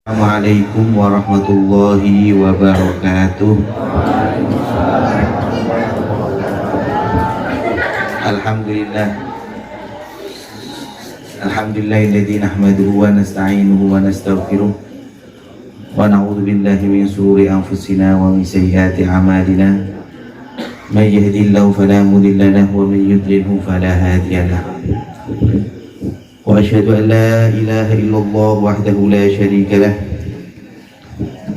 Assalamualaikum warahmatullahi wabarakatuh. Alhamdulillah. Alhamdulillahilladzi nahmaduhu wa nasta'inuhu wa nastaghfiruh wa na'udzu billahi min shururi anfusina wa min sayyiati a'malina. May yahdihillahu fala mudilla lahu wa may yudlilhu fala hadiya lahu. Wa asyhadu an la ilaha illallah wahdahu la syarika lah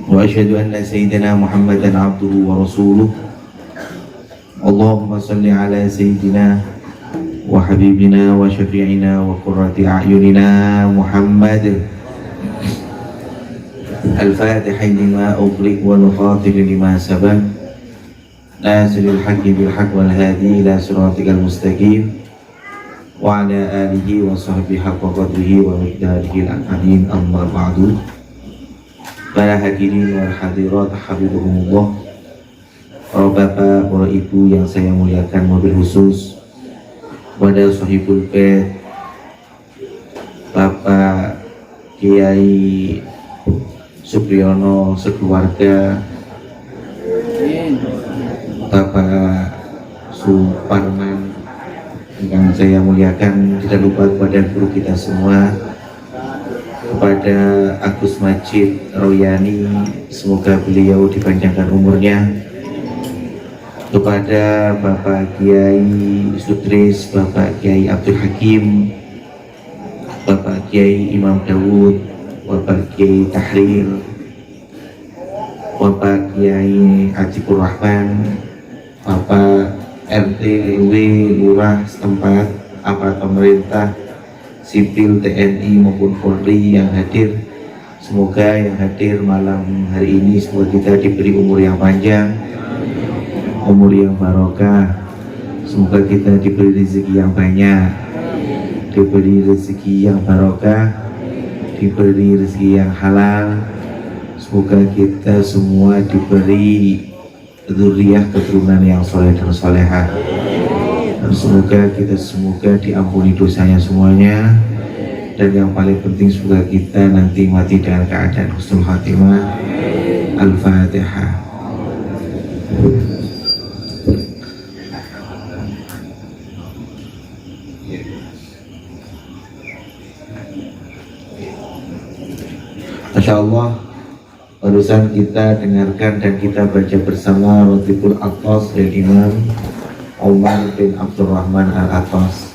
wa asyhadu anna sayyidina Muhammadan abduhu wa rasuluh. Allahumma salli ala sayyidina wa habibina wa syafi'ina wa qurrati a'yunina Muhammad al-fatihi lima ughliq wal khatimi lima sabaq nasiril haqqi bil haqq wal hadi ila siratikal mustaqim wa ala alihi wa sahbihi haqqa qadrihi wa miqdarihi al-azim. Amma ba'du. Para hadirin wal hadirat hafizakumullah, para bapak, para ibu yang saya muliakan, mobil khusus pada sahibul bait Bapak Kiai Supriyono sekeluarga, Bapak Suparman yang saya muliakan, tidak lupa kepada guru kita semua, kepada Agus Majid Royani, semoga beliau dipanjangkan umurnya, kepada Bapak Kiai Sutris, Bapak Kiai Abdul Hakim, Bapak Kiai Imam Dawud, Bapak Kiai Tahrir, Bapak Kiai Ajibur Rahman, Bapak RT RW lurah setempat, aparat pemerintah, sipil, TNI maupun Polri yang hadir. Semoga yang hadir malam hari ini semoga kita diberi umur yang panjang, umur yang barokah. Semoga kita diberi rezeki yang banyak, diberi rezeki yang barokah, diberi rezeki yang halal. Semoga kita semua diberi dzurriyyah keturunan yang soleh dan solehah, dan semoga kita diampuni dosanya semuanya, dan yang paling penting semoga kita nanti mati dengan keadaan husnul khatimah. Al-Fatihah. Masya Allah, barusan kita dengarkan dan kita baca bersama Rotibul Atas dari Imam Umar bin Abdurrahman Al-Atas.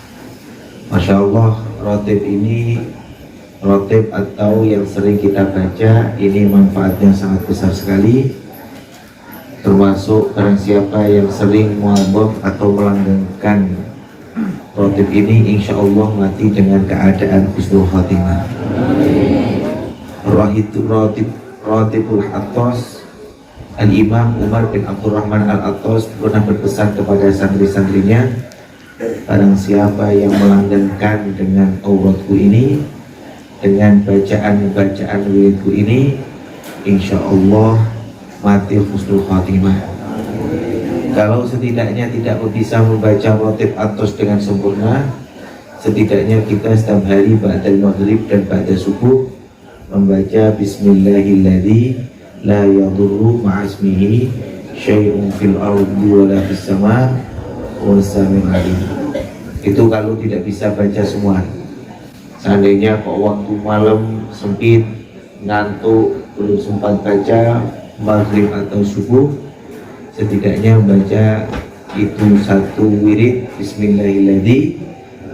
Masya Allah, rotib ini, rotib atau yang sering kita baca ini manfaatnya sangat besar sekali. Termasuk barang siapa yang sering muadzab atau melanggengkan rotib ini, insya Allah mati dengan keadaan husnul khatimah. Rotibul Atas Al-Imam Umar bin Abdurrahman Al-Atas pernah berpesan kepada santri-santrinya, barang siapa yang melanggengkan dengan auratku ini, dengan bacaan-bacaan wiridku ini, insya Allah mati husnul khatimah. Kalau setidaknya tidak bisa membaca rotib Atas dengan sempurna, setidaknya kita setiap hari ba'dal maghrib dan ba'da subuh membaca Bismillahilladzi la yadurru ma'asmihi syai'un fil ardi wa la fis sama' wa sami'ul alim. Itu kalau tidak bisa baca semua. Seandainya kok waktu malam sempit, ngantuk, belum sempat baca maghrib atau subuh, setidaknya membaca itu satu wirid Bismillahilladzi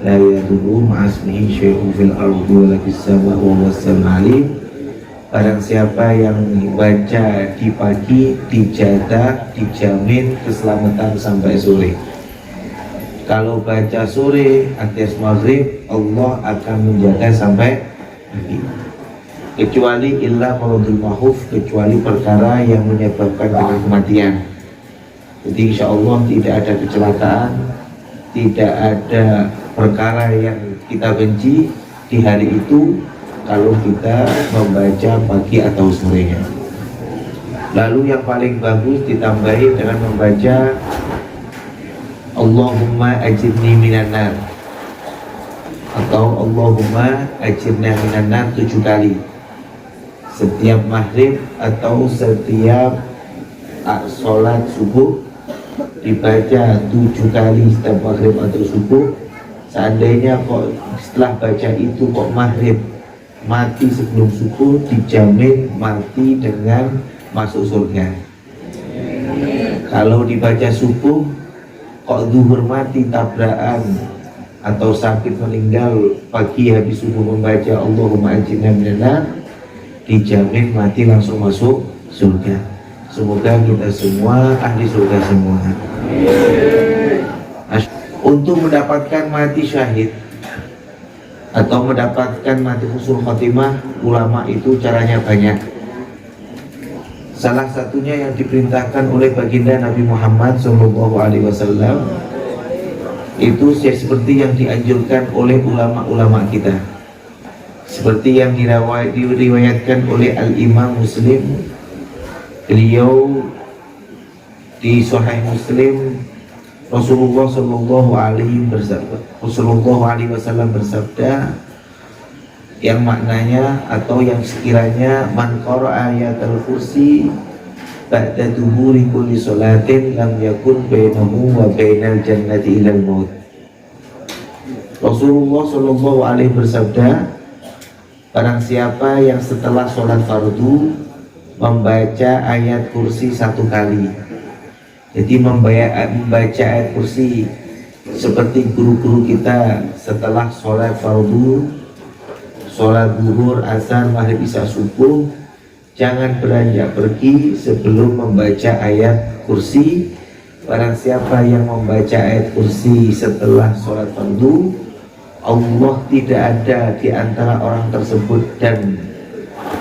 la yadurru ma'asmihi syai'un fil ardi wa la fis sama' wa huwas sami'ul alim. Barang siapa yang baca di pagi, dijaga, dijamin keselamatan sampai sore. Kalau baca sore alias maghrib, Allah akan menjaga sampai pagi. Kecuali illa maradul mahuf, kecuali perkara yang menyebabkan dengan kematian. Jadi insya Allah tidak ada kecelakaan, tidak ada perkara yang kita benci di hari itu kalau kita membaca pagi atau sorenya. Lalu yang paling bagus ditambahi dengan membaca Allahumma ajirni minan nar atau Allahumma ajirna minan nar 7 kali. setiap maghrib atau setiap sholat subuh dibaca 7 kali setiap maghrib atau subuh. Seandainya kok setelah baca itu kok maghrib mati sebelum subuh, dijamin mati dengan masuk surga. Kalau dibaca subuh kok zuhur mati tabrakan atau sakit meninggal pagi habis subuh membaca Allahumma ajirna minan nar, dijamin mati langsung masuk surga. Semoga kita semua ahli surga semua. Untuk mendapatkan mati syahid atau mendapatkan mati husnul khotimah, ulama itu caranya banyak. Salah satunya yang diperintahkan oleh baginda Nabi Muhammad SAW itu seperti yang dianjurkan oleh ulama-ulama kita, seperti yang diriwayatkan oleh Al-Imam Muslim. Beliau di Sahih Muslim, Rasulullah SAW bersabda yang maknanya atau yang sekiranya man qara'a ayatul kursi ba'da duburi kulli sholatin lam yakun bainahu wa bainal jannati ilal maut. Rasulullah SAW bersabda, barang siapa yang setelah sholat fardu membaca ayat kursi 1 kali. Jadi membaca ayat kursi seperti guru-guru kita setelah sholat fardu, sholat zuhur, asar, maghrib, isya, subuh, jangan beranjak pergi sebelum membaca ayat kursi. Barang siapa yang membaca ayat kursi setelah sholat fardu, Allah tidak ada di antara orang tersebut dan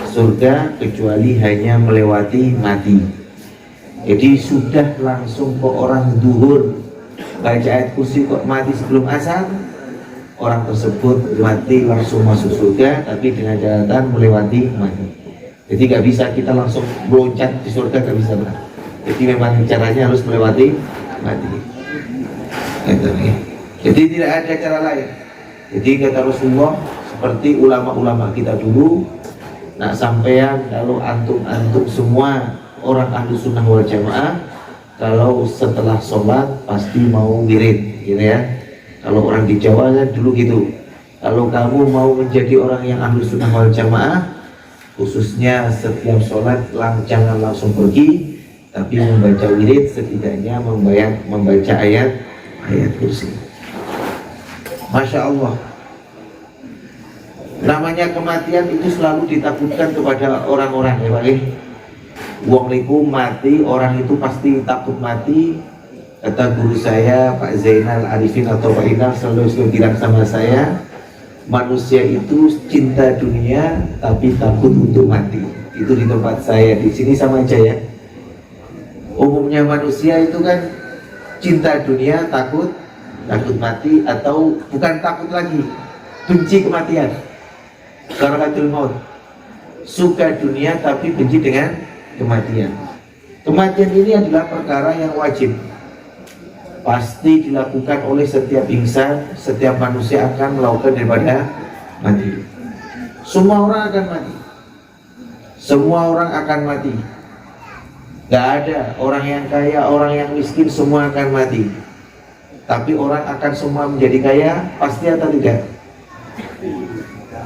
surga kecuali hanya melewati mati. Jadi sudah langsung kok orang zuhur baca ayat kursi kok mati sebelum asar, orang tersebut mati langsung masuk surga, tapi dengan catatan melewati mati. Jadi gak bisa kita langsung meloncat di surga, gak bisa Pak. Jadi memang caranya harus melewati mati. Jadi tidak ada cara lain. Jadi kata Rasulullah, seperti ulama-ulama kita dulu, nak sampean kalau antum semua orang ahlu sunnah wal jamaah, kalau setelah sholat pasti mau wirid, gitu ya. Kalau orang di Jawa kan dulu gitu. Kalau kamu mau menjadi orang yang ahlu sunnah wal jamaah, khususnya setiap sholat jangan langsung pergi, tapi membaca wirid, setidaknya membaca ayat kursi. Masya Allah. Namanya kematian itu selalu ditakutkan kepada orang-orang ya Pak. Wong niku mati, orang itu pasti takut mati. Kata guru saya Pak Zainal Arifin atau Pak Inal selalu bilang sama saya, manusia itu cinta dunia tapi takut untuk mati. Itu di tempat saya, di sini sama aja ya. Umumnya manusia itu kan cinta dunia, takut mati, atau bukan takut lagi, benci kematian. Karahatul maut, suka dunia tapi benci dengan kematian. Kematian ini adalah perkara yang wajib, pasti dilakukan oleh setiap insan. Setiap manusia akan melakukan daripada mati. Semua orang akan mati. Semua orang akan mati. Gak ada orang yang kaya, orang yang miskin, semua akan mati. Tapi orang akan semua menjadi kaya, pasti atau tidak?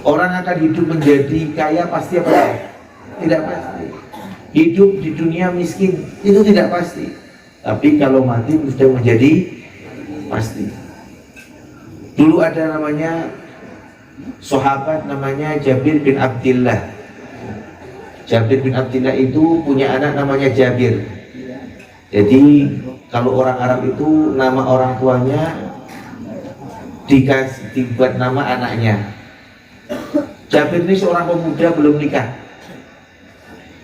Orang akan hidup menjadi kaya pasti apa tidak? Tidak pasti. Hidup di dunia miskin itu tidak pasti. Tapi kalau mati sudah menjadi pasti. Dulu ada namanya sahabat namanya Jabir bin Abdillah. Jabir bin Abdillah itu punya anak namanya Jabir. Jadi kalau orang Arab itu nama orang tuanya dibuat nama anaknya. Jabir ini seorang pemuda belum nikah.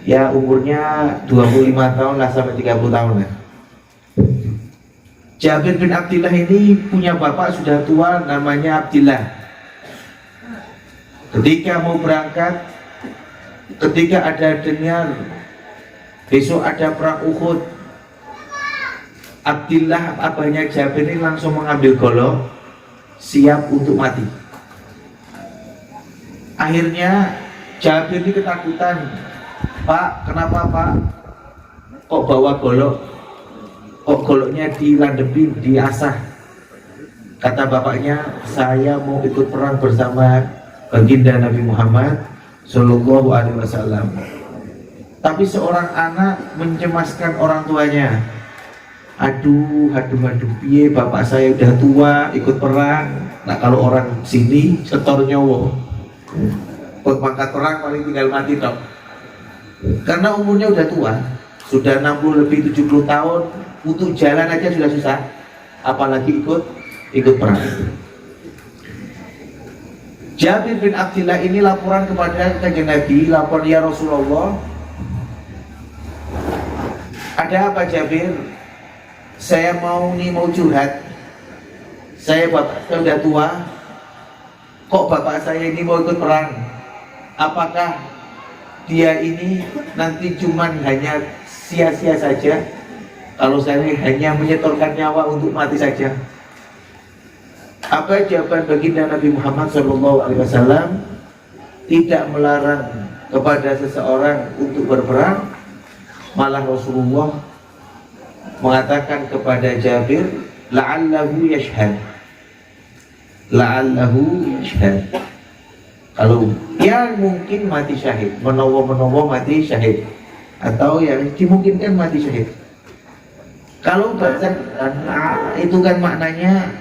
Ya umurnya 25 tahun lah sampai 30 tahun lah. Jabir bin Abdillah ini punya bapak sudah tua namanya Abdillah. Ketika mau berangkat, ketika ada dengar besok ada perang Uhud, Abdillah abahnya Jabir ini langsung mengambil golok, siap untuk mati. Akhirnya Jabir ini ketakutan. Pak, kenapa Pak? Kok bawa golok? Kok goloknya dilandepin, diasah? Kata bapaknya, saya mau ikut perang bersama baginda Nabi Muhammad Sallallahu Alaihi Wasallam. Tapi seorang anak mencemaskan orang tuanya. Aduh, piye, bapak saya udah tua, ikut perang. Nah kalau orang sini setor nyawa, pangkat perang paling tinggal mati dong. Karena umurnya udah tua, sudah 60 lebih 70 tahun, untuk jalan aja sudah susah, apalagi ikut perang. Jabir bin Abdillah ini laporan kepada Kanjeng Nabi, lapor ya Rasulullah, ada apa Jabir? Saya mau curhat. Saya udah tua. Kok bapak saya ini mau ikut perang? Apakah dia ini nanti cuman hanya sia-sia saja? Kalau saya hanya menyetorkan nyawa untuk mati saja? Apa jawaban baginda Nabi Muhammad SAW? Tidak melarang kepada seseorang untuk berperang. Malah Rasulullah mengatakan kepada Jabir, la'allahu yashhad. Kalau ya mungkin mati syahid, menowo mati syahid, atau yang dimungkinkan mati syahid. Kalau baca itu kan maknanya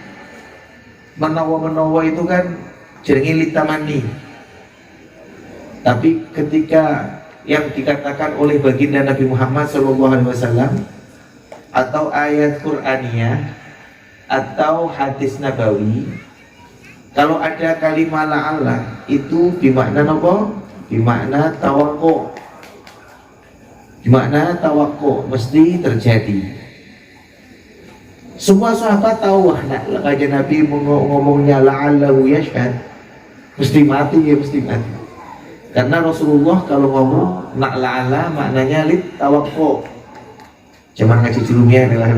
menowo itu kan jenenge litamani. Tapi ketika yang dikatakan oleh baginda Nabi Muhammad SAW atau ayat Qur'aniyah atau hadis Nabawi, kalau ada kalimat la'alla itu bimakna apa? Bimakna tawakko, mesti terjadi. Semua sahabat tahu kajian Nabi ngomongnya la'allahu yashhad, mesti mati. Karena Rasulullah kalau ngomong nak la'ala maknanya lit tawakko. Jangan ngaji cilumnya adalah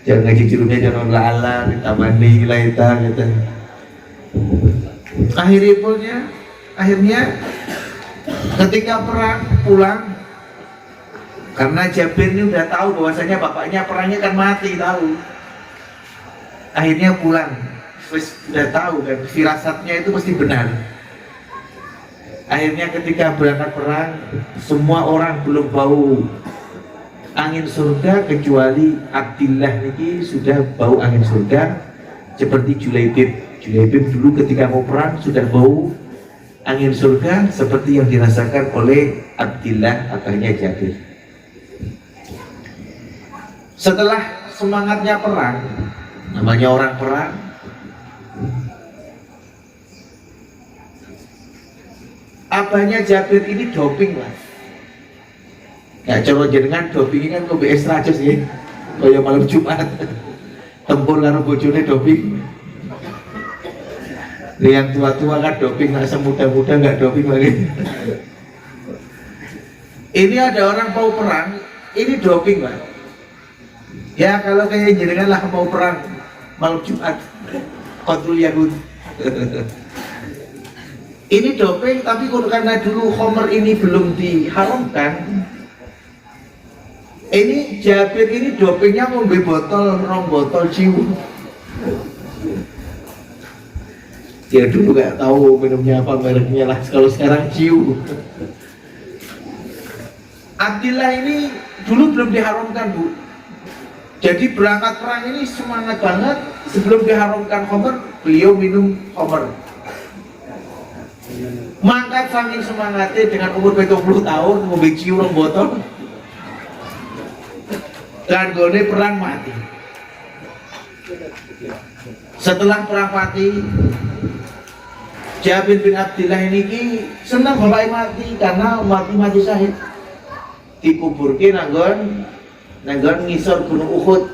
jangan ngaji cilumnya, jangan la'ala lit tamani laita gitu. Akhirnya ketika perang pulang, karena Jabir ini udah tahu bahwasanya bapaknya perangnya kan mati, tahu. Akhirnya pulang, udah tahu kan, firasatnya itu pasti benar. Akhirnya ketika berangkat perang, semua orang belum bau angin surga kecuali Abdillah ini sudah bau angin surga seperti Julaibib. Julaibib dulu ketika mau perang sudah bau angin surga seperti yang dirasakan oleh Abdillah abahnya Jabir. Setelah semangatnya perang, namanya orang perang, abahnya Jabir ini doping lah. Ya cara jenengan doping ini kan lebih ekstra aja sih. Kayak malam Jumat tempur karo bojone doping. Yang tua-tua kan doping, nggak semuda-muda nggak doping lagi. Ini ada orang mau perang, ini doping lah. Ya kalau kayak jenengan lah mau perang malam Jumat kontrol Yahud. Ini doping, tapi karena dulu khamr ini belum diharamkan, ini Jabir ini dopingnya mau beli botol, botol ciu. Dia dulu gak tahu minumnya apa mereknya lah, kalau sekarang ciu. Abdillah ini dulu belum diharamkan, Bu. Jadi berangkat perang ini semangat banget. Sebelum diharamkan khamr, beliau minum khamr. Mangkat saking semangatnya dengan umur 70 tahun ngombe ciu rong botol. Dan gone perang mati. Setelah perang mati, Jabir bin Abdillah ini senang bapaknya mati karena mati syahid. Dikuburke nanggon ngisor gunung Uhud,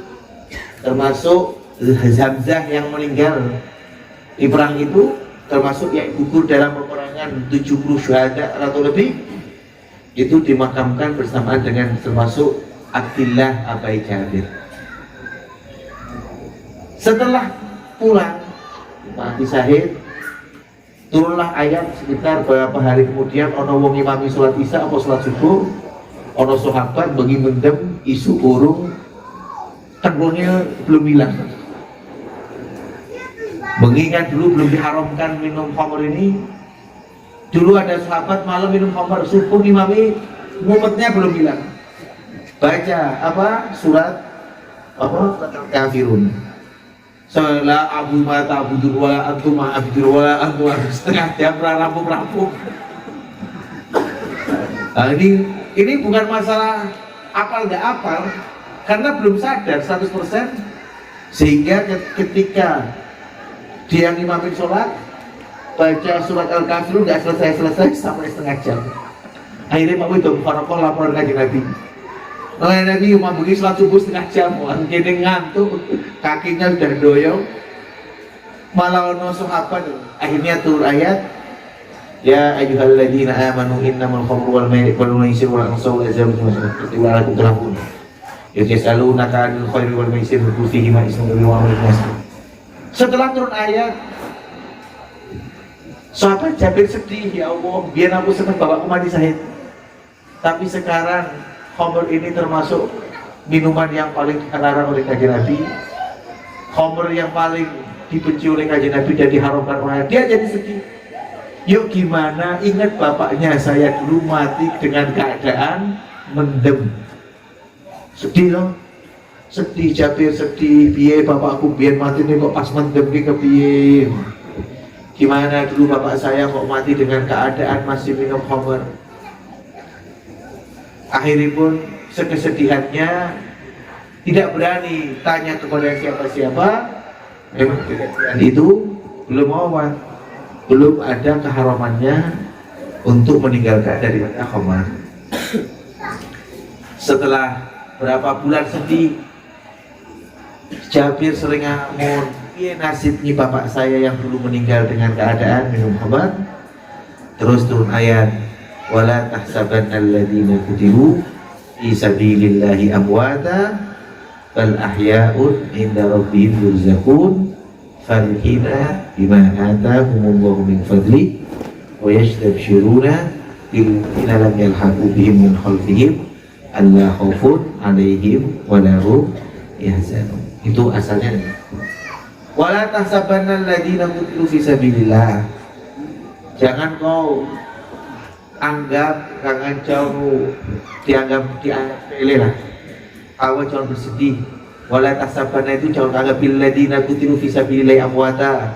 termasuk Hamzah yang meninggal di perang itu, termasuk yang gugur dalam peperangan 70 syuhada atau lebih, itu dimakamkan bersamaan dengan termasuk Abdillah abai Jabir. Setelah pulang mati syahid, Turunlah ayat sekitar beberapa hari kemudian ono wong imami sholat isya atau sholat subuh, ono sahabat bagi mendem isu urung tenggongnya belum hilang. Mengingat dulu belum diharamkan minum khamr ini. Dulu ada sahabat malam minum khamr, subuh imami ngumpetnya belum hilang. Baca apa? Surat apa? Kafirun. Salah abu mata abudur wala antum abudur wala antum setengah jam rampung. Nah, ini bukan masalah apal nggak apal, karena belum sadar 100%, sehingga ketika dia ngimamin sholat baca surat Al-Kafirun nggak selesai sampai setengah jam. Akhirnya Pak Widodo Farokoh laporan ke Nabi. Oleh Nabi cuma begini sholat subuh setengah jam, kini ngantuk, kakinya sudah doyong. Malah ono sahabat, akhirnya turun ayat, ya ayyuhalladzina amanu innamal khamru wal maisir wal ansab wal azlam wa lakum tarahun. Yasalunaka 'anil khamri wal maisir qul fihi ma ismun wa amalun. Setelah turun ayat, sahabat Jabir sedih, ya Allah, biar aku senang bapakku mati syahid. Tapi sekarang khamr ini termasuk minuman yang paling dilarang oleh Kanjeng Nabi, khamr yang paling dibenci oleh Kanjeng Nabi dan diharamkan oleh dia. Jadi sedih. Yuk gimana, ingat bapaknya saya dulu mati dengan keadaan mendem. Sedih loh, sedih Jabir, sedih piye bapakku biar mati nih kok pas mendem nih kepiye. Gimana dulu bapak saya kok mati dengan keadaan masih minum khamr. Akhirnya pun sekesedihannya tidak berani tanya kepada siapa-siapa. Memang kesedihan itu belum ada keharamannya untuk meninggalkan dari khamr. Setelah berapa bulan sedih, Jabir sering ngamun, iya nasibnya bapak saya yang dulu meninggal dengan keadaan minum khamr. Terus turun ayat, wala tahsabanna alladziina qutilu fi sabilillahi amwata bal ahya'un 'inda rabbihim yurzaqun farihina bima ataahumullahu min fadli wa yastabshiruna bil ladzina lam yalhaqu bihim min khalfihim alla khaufun 'alaihim wa la hum yahzanun. Itu asalnya. Wala tahsabanna alladziina qutilu fi sabilillah. Jangan kau anggap kangen jauh, dianggap sepele lah. Awal jangan bersedih. Wala tahsabanna itu jangan anggap billadzina qutilu fi sabilillah amwata.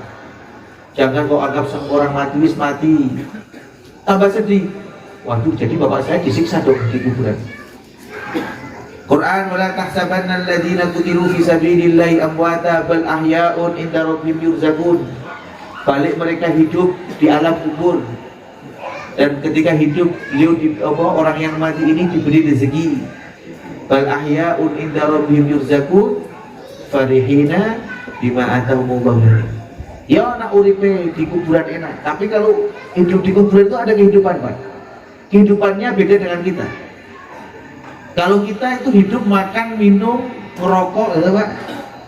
Jangan kau anggap seorang mati wis mati. Tambah sedih. Waduh, jadi bapak saya disiksa dong di kuburan. Quran, wala tahsabanna alladzina qutilu fi sabilillahi amwata bal ahya'un 'inda rabbihim yurzaqun. Balik mereka hidup di alam kubur. Dan ketika hidup orang yang mati ini diberi rezeki. Bal ahya'un 'inda rabbihim yurzaqun farihina bima atahumullahu. Ya anak uripe di kuburan enak, tapi kalau hidup di kuburan itu ada kehidupan, Pak. Kehidupannya beda dengan kita. Kalau kita itu hidup makan, minum, ngerokok, gitu Pak.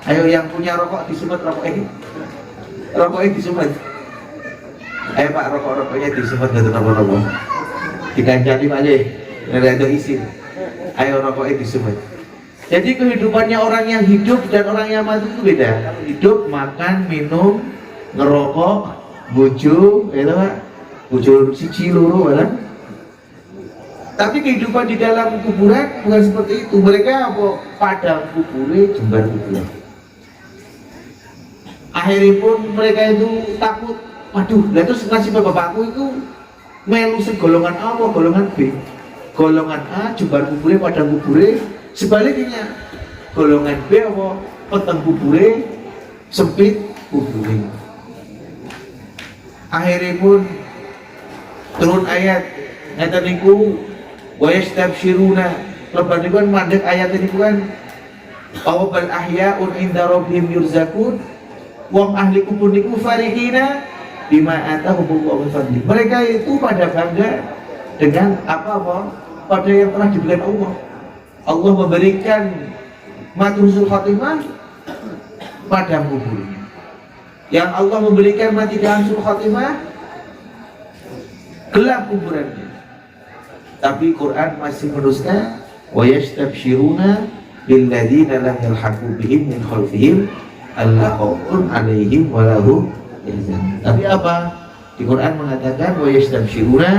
Ayo yang punya rokok disumet rokoknya. Rokoknya disumet. Ayo Pak, rokoknya disumet gitu rokok. Dikancani Pak Le, ada izin. Ayo rokoknya disumet. Jadi kehidupannya orang yang hidup dan orang yang mati itu beda. Hidup, makan, minum, ngerokok, bojo, gitu Pak. Bojo siji loro, kan? Tapi kehidupan di dalam kuburan bukan seperti itu. Mereka apa? Padang kuburan, jembar kuburan. Akhirnya pun mereka itu takut. Waduh, lah terus nasib bapakku itu melu golongan A apa golongan B? Golongan A jembar kuburan, padang kuburan. Sebaliknya golongan B apa? Peteng kuburan, sempit kuburan. Akhirnya pun turun ayat ngeten niku wa yastabshiruna. Lebar niku kan mandek ayat niku kan aw bal ahya'un 'inda rabbihim yurzaqun. Wong ahli kubur niku farihina bima atahumullahu min fadli. Mereka itu pada bangga dengan apa-apa pada yang telah diberikan Allah. Allah memberikan matruzul khatimah pada kubur. Yang Allah memberikan mati dengan sul khatimah gelap kuburannya. Tapi Quran masih meneruskan wa yastabshiruna billadzina lam yalhaqu bihim min khalfihim alla khaufun 'alaihim wa lahum yahzanun. Tapi apa? Di Quran mengatakan wa yastabshiruna,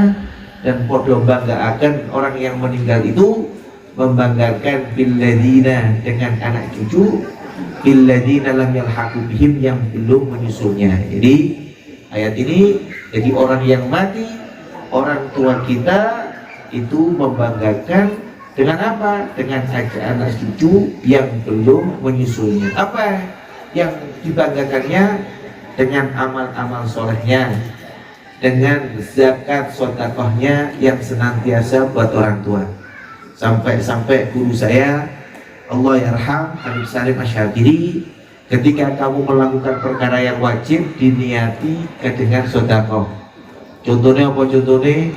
dan podo banggakan orang yang meninggal itu, membanggakan billadzina dengan anak cucu, billadzina lam yalhaqu bihim yang belum menyusulnya. Jadi ayat ini, jadi orang yang mati, orang tua kita itu membanggakan dengan apa? Dengan saja anak cucu yang belum menyusulnya. Apa yang dibanggakannya? Dengan amal-amal solehnya, dengan zakat sodakohnya yang senantiasa buat orang tua. Sampai guru saya, Allah yarham, Habib Salim Asyadiri, ketika kamu melakukan perkara yang wajib, diniati dengan sodakoh. Contohnya apa contohnya?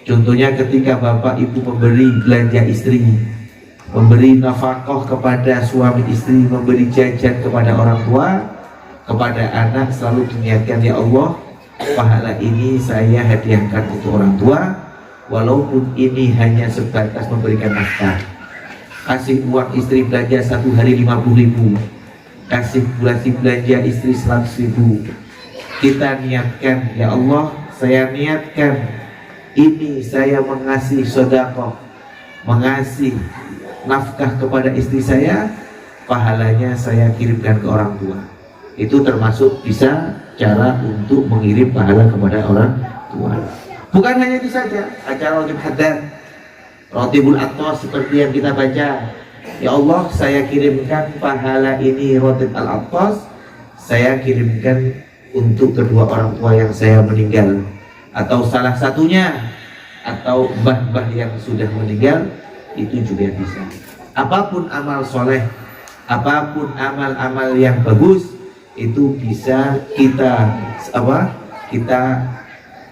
Contohnya ketika bapak ibu memberi belanja istri, memberi nafkah kepada suami istri, memberi jajan kepada orang tua, kepada anak, selalu diniatkan, ya Allah, pahala ini saya hadiahkan untuk orang tua, walaupun ini hanya sebatas memberikan nafkah. Kasih uang istri belanja satu hari 50.000, kasih belanja istri 100.000. Kita niatkan, ya Allah, saya niatkan ini saya mengasih sedekah, mengasih nafkah kepada istri saya, pahalanya saya kirimkan ke orang tua. Itu termasuk bisa cara untuk mengirim pahala kepada orang tua. Bukan hanya itu saja, acara wajib haddad, Rotibul Atos seperti yang kita baca. Ya Allah, saya kirimkan pahala ini Rotib Al-Atos, saya kirimkan untuk kedua orang tua yang saya meninggal, atau salah satunya, atau mbah-mbah yang sudah meninggal, itu juga bisa. Apapun amal soleh, apapun amal-amal yang bagus, itu bisa kita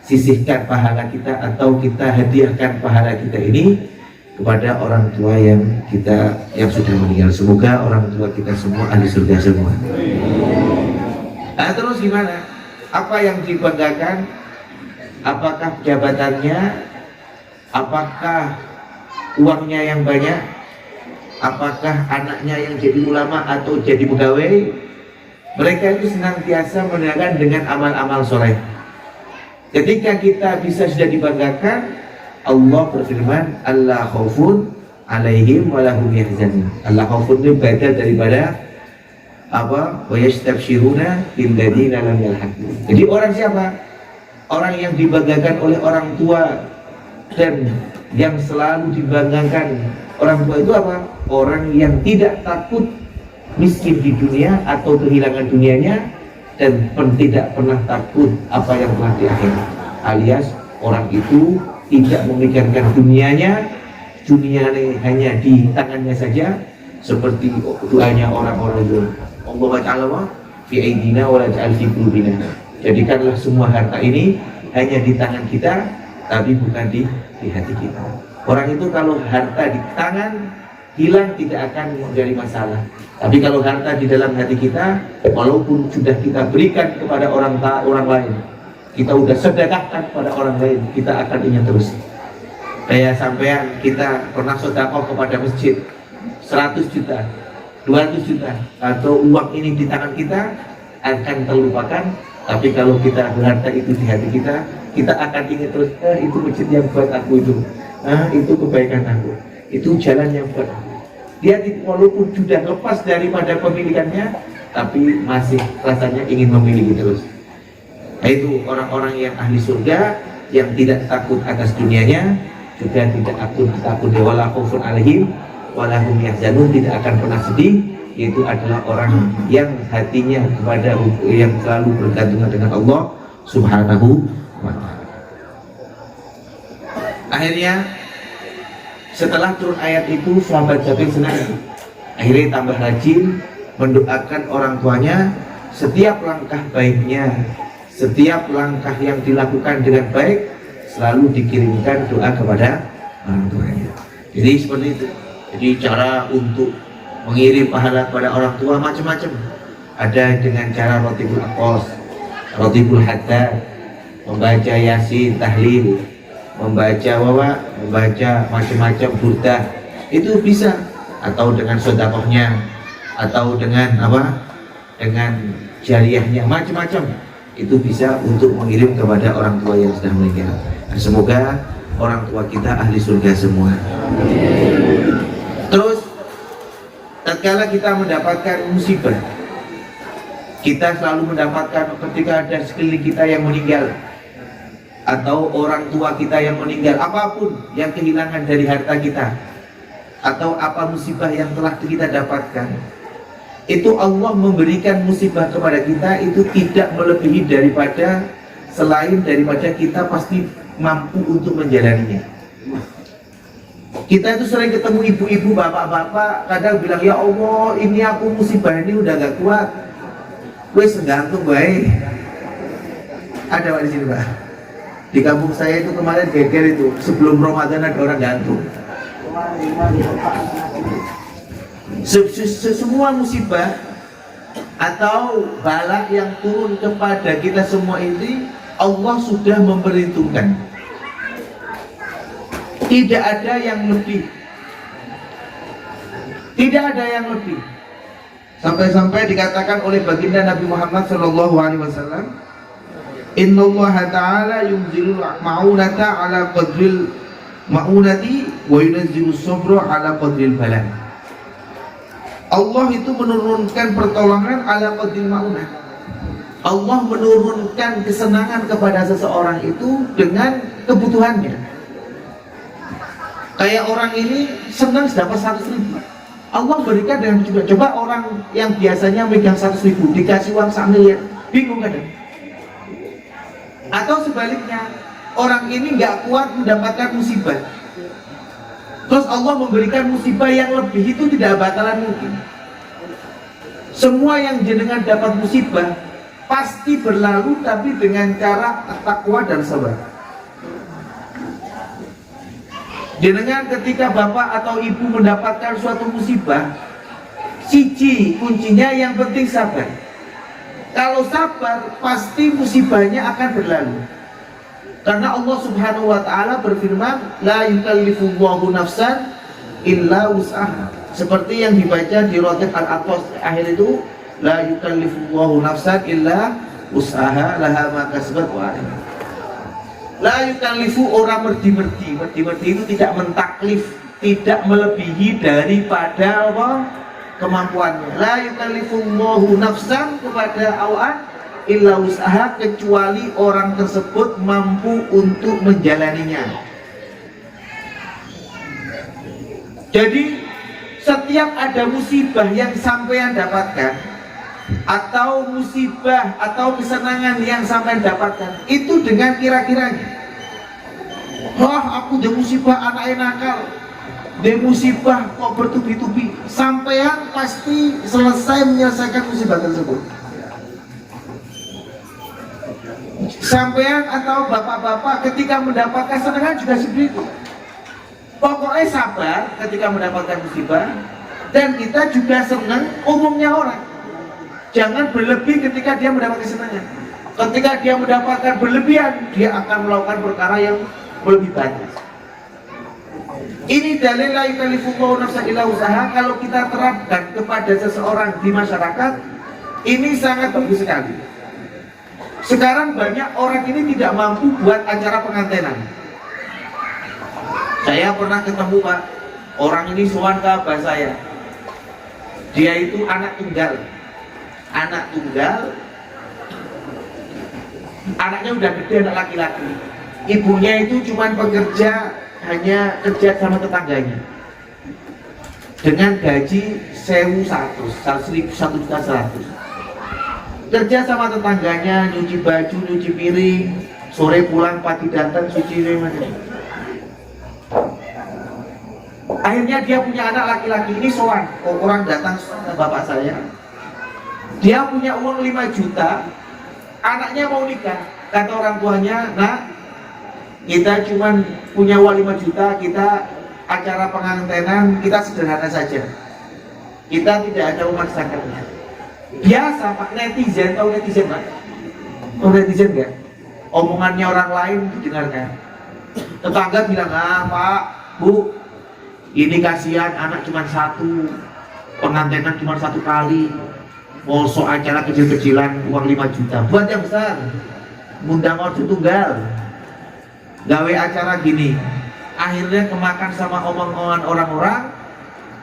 sisihkan pahala kita, atau kita hadiahkan pahala kita ini kepada orang tua yang sudah meninggal. Semoga orang tua kita semua ahli surga semua. Nah, terus gimana? Apa yang dibanggakan? Apakah jabatannya? Apakah uangnya yang banyak? Apakah anaknya yang jadi ulama atau jadi pegawai? Mereka itu senantiasa menandakan dengan amal-amal soleh. Ketika kita bisa sudah dibanggakan, Allah berfirman, Allah khaufun alaihim walahum yahzanun. Allah khaufun itu beda daripada apa? Wa yastabshiruna bil ladzina lam yalhaqu. Jadi orang siapa? Orang yang dibanggakan oleh orang tua, dan yang selalu dibanggakan orang tua itu apa? Orang yang tidak takut miskin di dunia atau kehilangan dunianya, dan tidak pernah takut apa yang telah di akhirat. Alias orang itu tidak memikirkan dunianya, dunia hanya di tangannya saja, seperti doanya orang-orang itu. Allah ta'ala fi aidina wa la ta'al fi qulubina. Jadikanlah semua harta ini hanya di tangan kita, tapi bukan di hati kita. Orang itu kalau harta di tangan hilang tidak akan menjadi masalah. Tapi kalau harta di dalam hati kita, walaupun sudah kita berikan kepada orang lain, kita udah sedekahkan pada orang lain, kita akan ingat terus. Kayak sampean, kita pernah sedekah kepada masjid 100 juta, 200 juta, atau uang ini di tangan kita akan terlupakan. Tapi kalau kita harta itu di hati kita, kita akan ingat terus, itu masjid yang buat aku itu, itu kebaikan aku, itu jalan yang buat aku. Dia walaupun sudah lepas daripada pemilikannya, tapi masih rasanya ingin memiliki terus. Nah, itu orang-orang yang ahli surga, yang tidak takut atas dunianya, juga tidak takut wala khaufun alaihim wala hum yahzanun, tidak akan pernah sedih. Itu adalah orang yang hatinya kepada yang selalu bergantungan dengan Allah Subhanahu wa ta'ala. Akhirnya setelah turun ayat itu, sahabat Jabir senang. Akhirnya tambah rajin mendoakan orang tuanya. Setiap langkah baiknya, setiap langkah yang dilakukan dengan baik, selalu dikirimkan doa kepada orang tuanya. Jadi seperti itu. Jadi cara untuk mengirim pahala kepada orang tua macam-macam. Ada dengan cara Rotibul Aqos, Rotibul Haddad, membaca yasin, tahlil, membaca membaca macam-macam burdah, itu bisa, atau dengan sedekahnya, atau dengan dengan jariahnya, macam-macam itu bisa untuk mengirim kepada orang tua yang sudah meninggal. Nah, semoga orang tua kita ahli surga semua. Terus tatkala kita mendapatkan musibah, kita selalu mendapatkan ketika ada sekeliling kita yang meninggal atau orang tua kita yang meninggal, apapun yang kehilangan dari harta kita atau apa musibah yang telah kita dapatkan, itu Allah memberikan musibah kepada kita itu tidak melebihi daripada, selain daripada kita pasti mampu untuk menjalaninya. Kita itu sering ketemu ibu-ibu, bapak-bapak, kadang bilang, ya Allah ini aku musibah ini udah gak kuat, wes gantung baik. Ada Pak di sini Pak. Di kampung saya itu kemarin geger itu, sebelum Ramadan ada orang gantung. Semua musibah atau bala yang turun kepada kita semua ini Allah sudah memerintahkan. Tidak ada yang lebih. Tidak ada yang lebih. Sampai-sampai dikatakan oleh baginda Nabi Muhammad SAW, Innallaha ta'ala yunzilul ma'unata ala qadril ma'unati wa yunazzilu sabra ala qadril bala. Allah itu menurunkan pertolongan ala qadril ma'unah. Allah menurunkan kesenangan kepada seseorang itu dengan kebutuhannya. Kayak orang ini senang dapat 100.000, Allah berikan dengan juga. Coba orang yang biasanya megang 100.000 dikasih uang 1 miliar, bingung kan? Atau sebaliknya, orang ini nggak kuat mendapatkan musibah, terus Allah memberikan musibah yang lebih, itu tidak bakalan mungkin. Semua yang jenengan dapat musibah pasti berlalu, tapi dengan cara takwa dan sabar. Jenengan ketika bapak atau ibu mendapatkan suatu musibah, siji kuncinya yang penting sabar. Kalau sabar, pasti musibahnya akan berlalu. Karena Allah Subhanahu wa taala berfirman, la yukallifullahu nafsan illa wus'aha. Seperti yang dibaca di Rotib Al-Aqwas akhir itu, la yukallifullahu nafsan illa wus'aha laha ma kasabat wa 'alaiha. La yukallifu, orang merdi-merdi. Merdi-merdi itu tidak mentaklif, tidak melebihi daripada kemampuannya. La yukallifullahu nafsan kepada awan illa usaha, kecuali orang tersebut mampu untuk menjalaninya. Jadi setiap ada musibah yang sampean dapatkan, atau musibah atau kesenangan yang sampean dapatkan, itu dengan kira-kiranya. Wah, aku udah musibah anaknya nakal, dia musibah kok bertubi-tubi. Sampean pasti selesai menyelesaikan musibah tersebut. Sampean atau bapak-bapak ketika mendapatkan kesenangan juga seperti itu. Pokoknya sabar ketika mendapatkan musibah, dan kita juga senang umumnya orang. Jangan berlebih ketika dia mendapatkan kesenangan. Ketika dia mendapatkan berlebihan, dia akan melakukan perkara yang lebih banyak. Ini dalil la yukallifullahu nafsan illa usaha. Kalau kita terapkan kepada seseorang di masyarakat, ini sangat bagus sekali. Sekarang banyak orang ini tidak mampu buat acara pengantenan. Saya pernah ketemu Pak, orang ini sowan ke abah saya. Dia itu anak tunggal. Anaknya udah gede, anak laki-laki. Ibunya itu cuma pekerja, hanya kerja sama tetangganya dengan gaji 1.100, kerja sama tetangganya, nyuci baju, nyuci piring, sore pulang pagi datang cuci piring. Akhirnya dia punya anak laki-laki. Ini sowan, orang datang ke bapak saya, dia punya uang 5 juta, anaknya mau nikah. Kata orang tuanya, nah kita cuma punya uang 5 juta, kita acara pengantenan kita sederhana saja, kita tidak ada memaksakannya. Biasa Pak, netizen, tahu netizen Pak? Oh netizen enggak? omongannya orang lain didengarkan. Tetangga bilang, ah Pak, Bu, ini kasihan anak cuma satu, pengantinan cuma satu kali, mau acara kecil-kecilan uang 5 juta, buat yang besar, ngundang ortu tunggal, gawe acara gini, akhirnya kemakan sama omong-omongan orang-orang,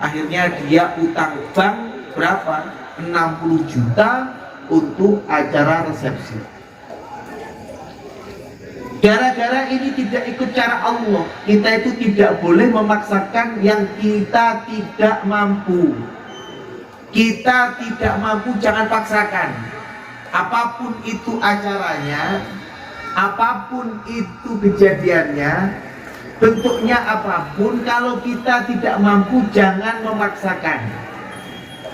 akhirnya dia utang bank berapa? 60 juta untuk acara resepsi. Gara-gara ini tidak ikut cara Allah, kita itu tidak boleh memaksakan yang kita tidak mampu. Kita tidak mampu, jangan paksakan. Apapun itu acaranya, apapun itu kejadiannya, bentuknya apapun, kalau kita tidak mampu, jangan memaksakan.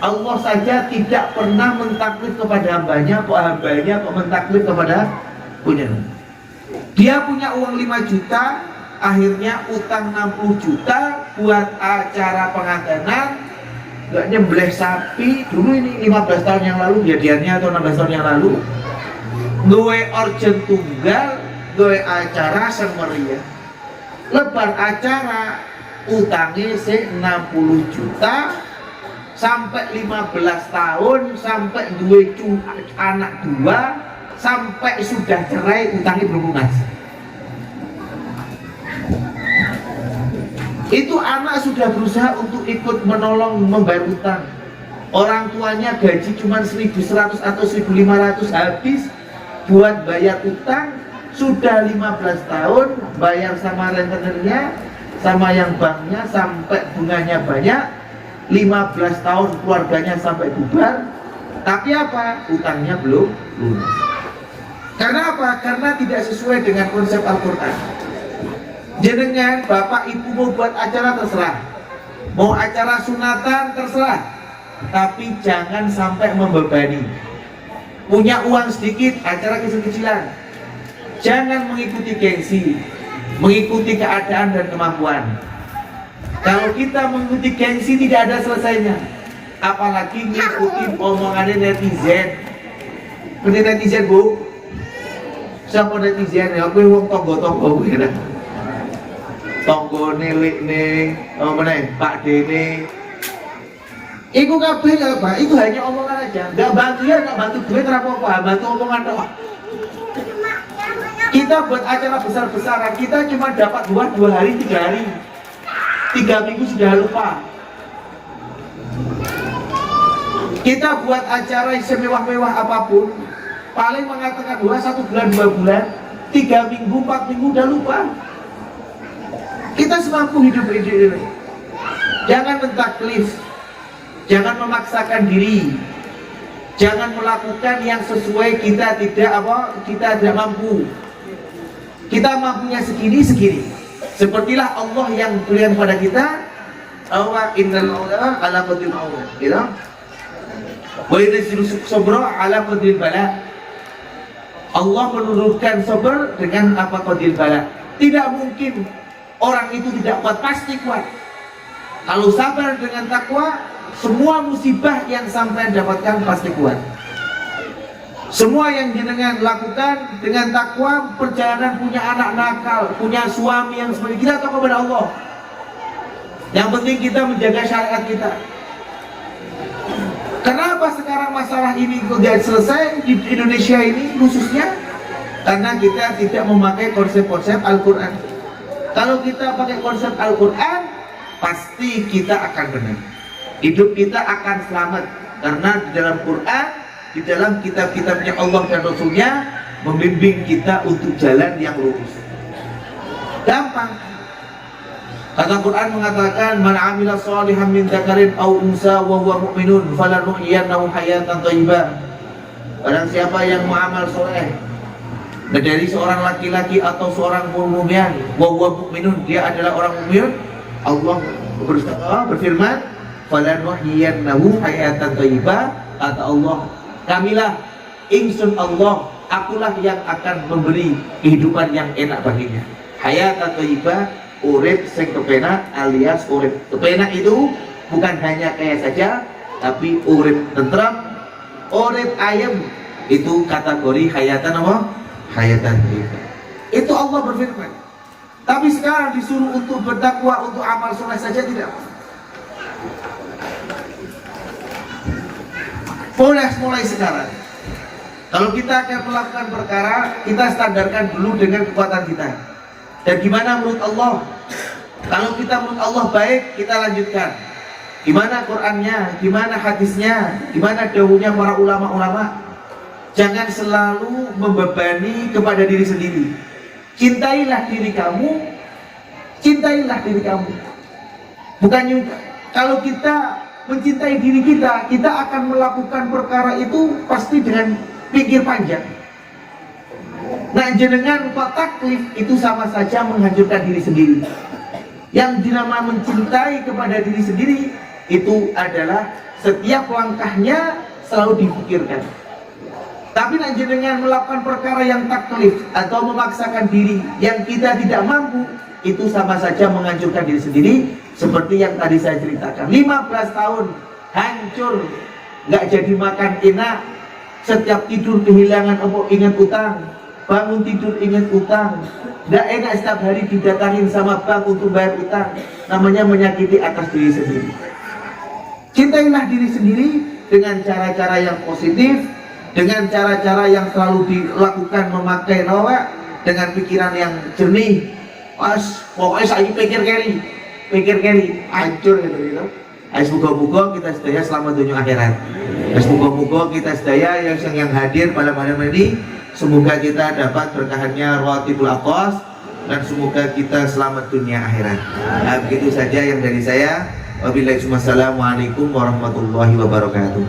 Allah saja tidak pernah mentaklif kepada hambanya, kok hambanya kok mentaklif kepada punya. Dia punya uang 5 juta, akhirnya utang 60 juta buat acara pengantinan, gak nyembelih sapi. Dulu ini 15 tahun yang lalu jadiannya, atau 16 tahun yang lalu, gue orjen tunggal, gue acara semeriah, lebar acara, utangnya 60 juta, sampai 15 tahun, sampai gue anak 2, sampai sudah cerai, utangnya belum lunas. Itu anak sudah berusaha untuk ikut menolong membayar utang, orang tuanya gaji cuma 1.100 atau 1.500, habis buat bayar utang. Sudah 15 tahun bayar sama rentenernya, sama yang banknya, sampai bunganya banyak. 15 tahun keluarganya sampai bubar, tapi apa? Utangnya belum lunas. Karena apa? Karena tidak sesuai dengan konsep Al-Quran. Jenengan bapak ibu mau buat acara terserah, mau acara sunatan terserah, tapi jangan sampai membebani. Punya uang sedikit, acara kecil-kecilan, jangan mengikuti gengsi, mengikuti keadaan dan kemampuan. Kalau kita mengikuti gengsi tidak ada selesainya, apalagi mengikuti omongannya netizen. Ini netizen Bu, siapa netizen ya? Aku wong tonggo-tonggo kira. Tonggo nelik nih, Pak Dene. Iku kabeh ya Pak, itu hanya omongan aja. Enggak bantu ya, enggak bantu duit apa-apa, bantu omongan doang. Kita buat acara besar-besaran, kita cuma dapat buat 2 hari, 3 hari. 3 minggu sudah lupa. Kita buat acara semewah-mewah apapun, paling mengatakan 1 bulan, 2 bulan, 3 minggu, 4 minggu udah lupa. Kita semampu hidup ini. Jangan mentaklif, jangan memaksakan diri, jangan melakukan yang sesuai kita tidak mampu. Kita mampunya segini. Sepertilah Allah yang berikan pada kita, bahwa innal maula ala qadril maula, gitu. Wa yunzilu sabra ala qadril bala. Allah menurunkan sabar dengan apa qadril bala. Tidak mungkin orang itu tidak kuat, pasti kuat. Kalau sabar dengan takwa, semua musibah yang sampai dapatkan pasti kuat. Semua yang jenengan lakukan dengan takwa, perjalanan punya anak nakal, punya suami yang seperti kita, takwa kepada Allah. Yang penting kita menjaga syariat kita. Kenapa sekarang masalah ini tidak selesai di Indonesia ini khususnya? Karena kita tidak memakai konsep-konsep Al-Quran. Kalau kita pakai konsep Al-Quran, pasti kita akan benar. Hidup kita akan selamat. Karena di dalam Quran, di dalam kitab-kitabnya Allah dan Rasulnya, membimbing kita untuk jalan yang lurus. Gampang. Kata Quran mengatakan, man amila shalihan min dzakarin aw unsa wa huwa mu'minun falanuhyiyannahu hayatan thayyibah. Barang siapa yang beramal soleh dari seorang laki-laki atau seorang mukmin, wa huwa mu'minun, dia adalah orang mukmin, Allah berfirman, falanuhyiyannahu hayatan thayyibah. Kata Allah, kamilah ingsun Allah, akulah yang akan memberi kehidupan yang enak baginya. Hayatan thayyibah, urip sing kepenak, alias urip kepenak itu bukan hanya kaya saja, tapi urip tentram, urip ayem, itu kategori hayatan apa? hayatan thayyibah. Itu Allah berfirman. Tapi sekarang disuruh untuk bertakwa, untuk amal soleh saja tidak. Mulai sekarang. Kalau kita akan melakukan perkara, kita standarkan dulu dengan kekuatan kita. Dan gimana menurut Allah? Kalau kita menurut Allah baik, kita lanjutkan. Gimana Qur'annya, gimana hadisnya, gimana dawuhnya para ulama-ulama. Jangan selalu membebani kepada diri sendiri. Cintailah diri kamu, cintailah diri kamu. Bukannya kalau kita mencintai diri kita, kita akan melakukan perkara itu pasti dengan pikir panjang. Nah, jenengan taklif itu sama saja menghancurkan diri sendiri. Yang dinama mencintai kepada diri sendiri itu adalah setiap langkahnya selalu dipikirkan. Tapi nak jenengan melakukan perkara yang taklif atau memaksakan diri yang kita tidak mampu, itu sama saja menghancurkan diri sendiri. Seperti yang tadi saya ceritakan, 15 tahun hancur, nggak jadi makan enak, setiap tidur kehilangan ingat utang, bangun tidur ingat utang, nggak enak setiap hari didatangin sama bank untuk bayar utang. Namanya menyakiti atas diri sendiri. Cintailah diri sendiri dengan cara-cara yang positif, dengan cara-cara yang selalu dilakukan memakai nawa, dengan pikiran yang jernih. Pokoknya saya pikir keri, hancur gitu. Semoga-moga kita sedaya selamat dunia akhirat. Semoga-moga kita sedaya yang hadir pada malam ini, semoga kita dapat berkahannya Rawatibul Aqwas, dan semoga kita selamat dunia akhirat. Nah, begitu saja yang dari saya. Wabillahi Assalamualaikum warahmatullahi wabarakatuh.